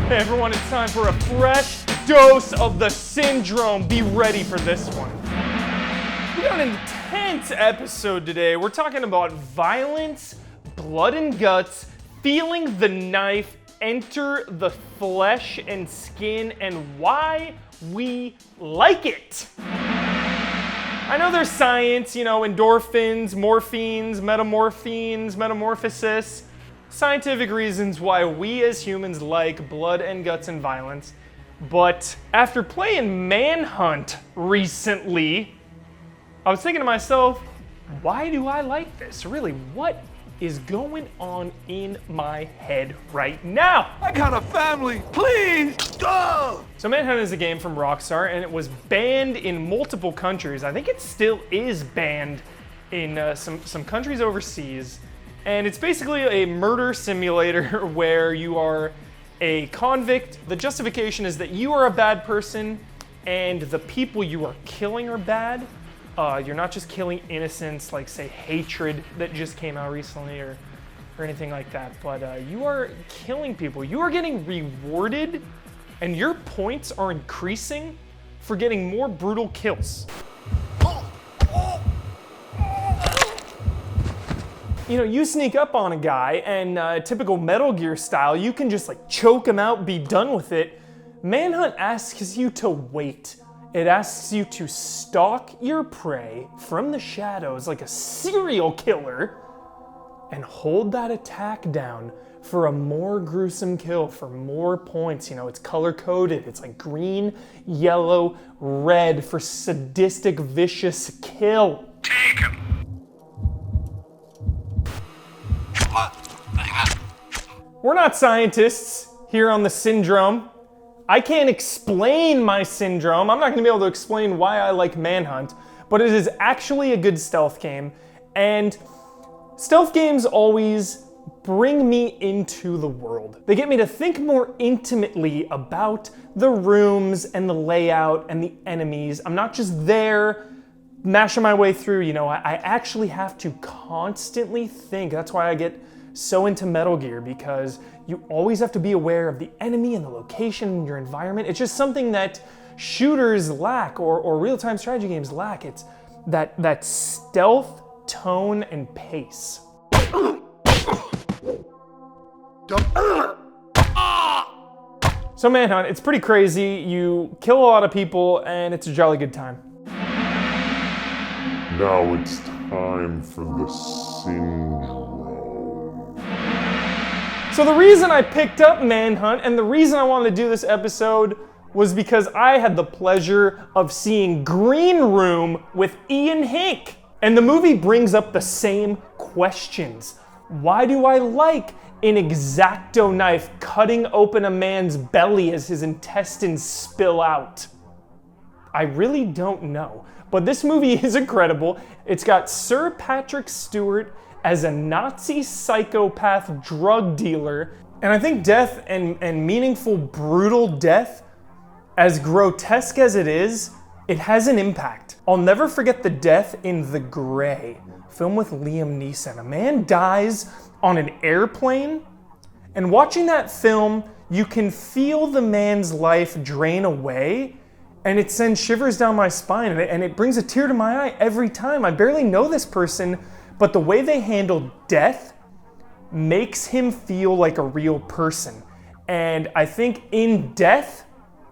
Hey everyone, it's time for a fresh dose of the syndrome. Be ready for this one. We got an intense episode today. We're talking about violence, blood and guts, feeling the knife enter the flesh and skin, and why we like it. I know there's science, endorphins, morphines, metamorphosis. Scientific reasons why we as humans like blood and guts and violence. But after playing Manhunt recently, I was thinking to myself, why do I like this? Really, what is going on in my head right now? I got a family, please! Oh! So Manhunt is a game from Rockstar, and it was banned in multiple countries. I think it still is banned in some countries overseas. And it's basically a murder simulator where you are a convict. The justification is that you are a bad person and the people you are killing are bad. You're not just killing innocents like, say, Hatred that just came out recently or anything like that, but you are killing people. You are getting rewarded and your points are increasing for getting more brutal kills. You sneak up on a guy and typical Metal Gear style, you can just choke him out, be done with it. Manhunt asks you to wait. It asks you to stalk your prey from the shadows like a serial killer and hold that attack down for a more gruesome kill, for more points. It's color-coded. It's like green, yellow, red for sadistic, vicious kill. Take him! We're not scientists here on the syndrome. I can't explain my syndrome. I'm not gonna be able to explain why I like Manhunt, but it is actually a good stealth game. And stealth games always bring me into the world. They get me to think more intimately about the rooms and the layout and the enemies. I'm not just there mashing my way through, I actually have to constantly think. That's why I get so into Metal Gear, because you always have to be aware of the enemy and the location and your environment. It's just something that shooters lack or real-time strategy games lack. It's that stealth, tone, and pace. So Manhunt, it's pretty crazy. You kill a lot of people and it's a jolly good time. Now it's time for the syndrome. So the reason I picked up Manhunt and the reason I wanted to do this episode was because I had the pleasure of seeing Green Room with Ian Hink. And the movie brings up the same questions. Why do I like an X-Acto knife cutting open a man's belly as his intestines spill out? I really don't know. But this movie is incredible. It's got Sir Patrick Stewart as a Nazi psychopath drug dealer. And I think death and meaningful, brutal death, as grotesque as it is, it has an impact. I'll never forget the death in The Grey, film with Liam Neeson. A man dies on an airplane, and watching that film, you can feel the man's life drain away, and it sends shivers down my spine, and it brings a tear to my eye every time. I barely know this person, but the way they handle death makes him feel like a real person. And I think in death,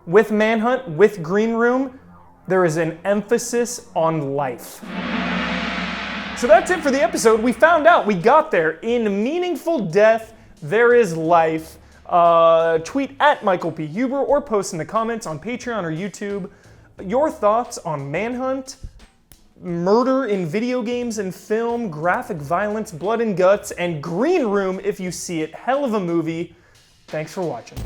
with Manhunt, with Green Room, there is an emphasis on life. So that's it for the episode. We found out, we got there. In meaningful death, there is life. Tweet at Michael P. Huber or post in the comments on Patreon or YouTube your thoughts on Manhunt, murder in video games and film, graphic violence, blood and guts, and Green Room if you see it. Hell of a movie. Thanks for watching.